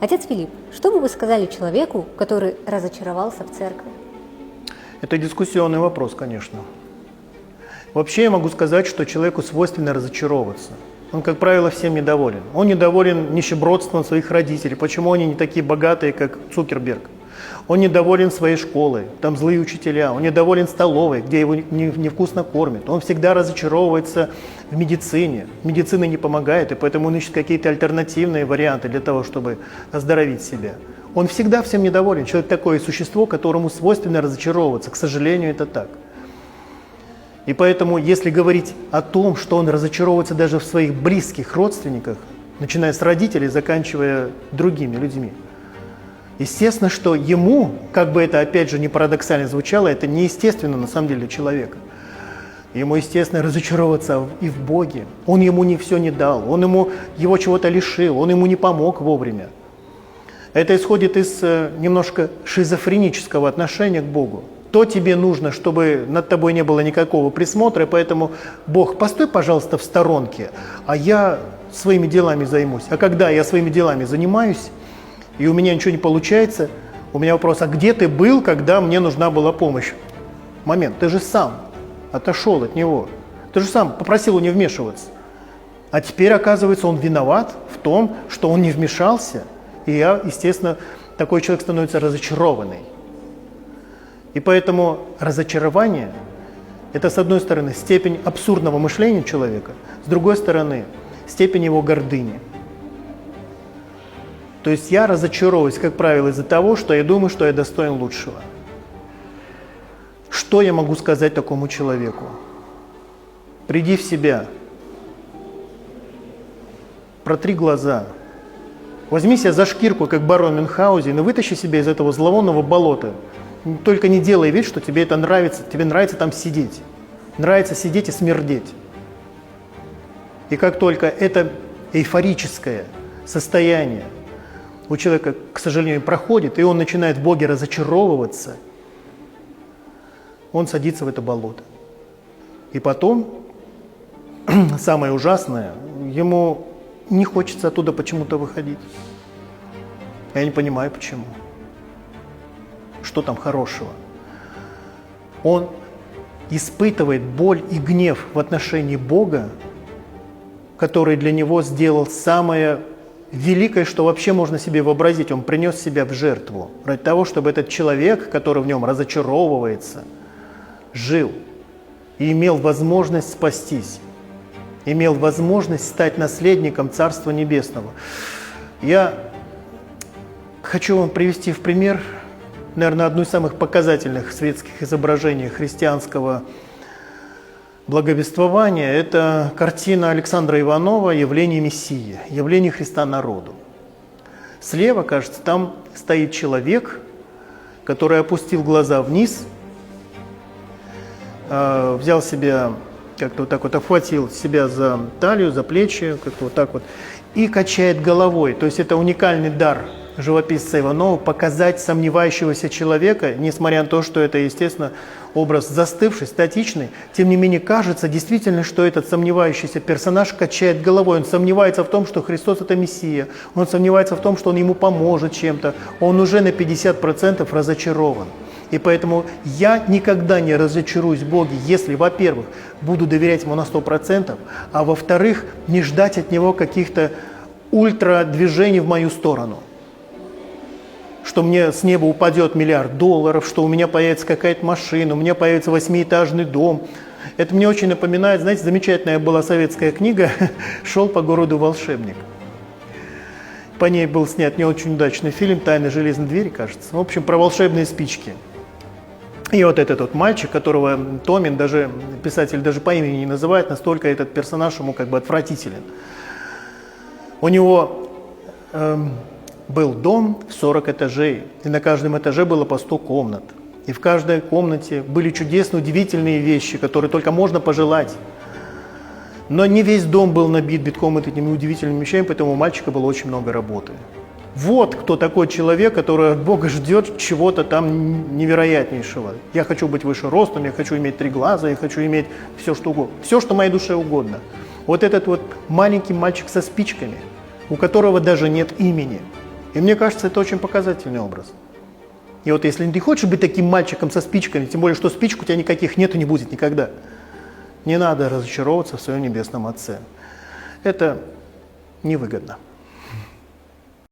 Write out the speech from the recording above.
Отец Филипп, что бы вы сказали человеку, который разочаровался в церкви? Это дискуссионный вопрос, конечно. Вообще я могу сказать, что человеку свойственно разочаровываться. Он, как правило, всем недоволен. Он недоволен нищебродством своих родителей. Почему они не такие богатые, как Цукерберг? Он недоволен своей школой, там злые учителя. Он недоволен столовой, где его невкусно кормят. Он всегда разочаровывается в медицине. Медицина не помогает, и поэтому он ищет какие-то альтернативные варианты для того, чтобы оздоровить себя. Он всегда всем недоволен. Человек такое существо, которому свойственно разочаровываться. К сожалению, это так. И поэтому, если говорить о том, что он разочаровывается даже в своих близких родственниках, начиная с родителей, заканчивая другими людьми, естественно, что ему, как бы это опять же не парадоксально звучало, это неестественно на самом деле для человека. Ему, естественно, разочаровываться и в Боге. Он ему все не дал, он его чего-то лишил, он ему не помог вовремя. Это исходит из немножко шизофренического отношения к Богу. То тебе нужно, чтобы над тобой не было никакого присмотра, и поэтому Бог, постой, пожалуйста, в сторонке, а я своими делами займусь. А когда я своими делами занимаюсь, и у меня ничего не получается, у меня вопрос, а где ты был, когда мне нужна была помощь? Момент, ты же сам отошел от него, ты же сам попросил у него вмешиваться. А теперь, оказывается, он виноват в том, что он не вмешался, и я, естественно, такой человек становится разочарованный. И поэтому разочарование – это, с одной стороны, степень абсурдного мышления человека, с другой стороны, степень его гордыни. То есть я разочаровываюсь, как правило, из-за того, что я думаю, что я достоин лучшего. Что я могу сказать такому человеку? Приди в себя, протри глаза, возьми себя за шкирку, как барон Мюнхгаузен, и вытащи себя из этого зловонного болота. Только не делай вид, что тебе это нравится, тебе нравится там сидеть. Нравится сидеть и смердеть. И как только это эйфорическое состояние у человека, к сожалению, проходит, и он начинает в Боге разочаровываться, он садится в это болото. И потом, самое ужасное, ему не хочется оттуда почему-то выходить. Я не понимаю, почему. Что там хорошего? Он испытывает боль и гнев в отношении Бога, который для него сделал самое великое, что вообще можно себе вообразить. Он принес себя в жертву ради того, чтобы этот человек, который в нем разочаровывается, жил и имел возможность спастись, имел возможность стать наследником Царства Небесного. Я хочу вам привести в пример, наверное, одно из самых показательных светских изображений христианского благовествования – это картина Александра Иванова «Явление Мессии», «Явление Христа народу». Слева, кажется, там стоит человек, который опустил глаза вниз, взял себя, как-то вот так вот обхватил себя за талию, за плечи, как-то вот так вот, и качает головой. То есть это уникальный дар живописца Иванова показать сомневающегося человека, несмотря на то, что это, естественно, образ застывший, статичный, тем не менее кажется действительно, что этот сомневающийся персонаж качает головой. Он сомневается в том, что Христос – это Мессия, он сомневается в том, что он ему поможет чем-то, он уже на 50% разочарован. И поэтому я никогда не разочаруюсь в Боге, если, во-первых, буду доверять Ему на 100%, а во-вторых, не ждать от Него каких-то ультрадвижений в мою сторону. Что мне с неба упадет $1 миллиард, что у меня появится какая-то машина, у меня появится 8-этажный дом. Это мне очень напоминает, знаете, замечательная была советская книга «Шел по городу волшебник». По ней был снят не очень удачный фильм «Тайна железной двери», кажется. В общем, про волшебные спички. И вот этот вот мальчик, которого Томин, даже писатель даже по имени не называет, настолько этот персонаж ему как бы отвратителен. У него был дом в 40 этажей, и на каждом этаже было по 100 комнат. И в каждой комнате были чудесные, удивительные вещи, которые только можно пожелать. Но не весь дом был набит битком этими удивительными вещами, поэтому у мальчика было очень много работы. Вот кто такой человек, который от Бога ждет чего-то там невероятнейшего. Я хочу быть выше ростом, я хочу иметь 3 глаза, я хочу иметь все, что угодно. Все, что моей душе угодно. Вот этот вот маленький мальчик со спичками, у которого даже нет имени. И мне кажется, это очень показательный образ. И вот если ты хочешь быть таким мальчиком со спичками, тем более, что спичек у тебя никаких нет и не будет никогда, не надо разочаровываться в своем небесном Отце. Это невыгодно.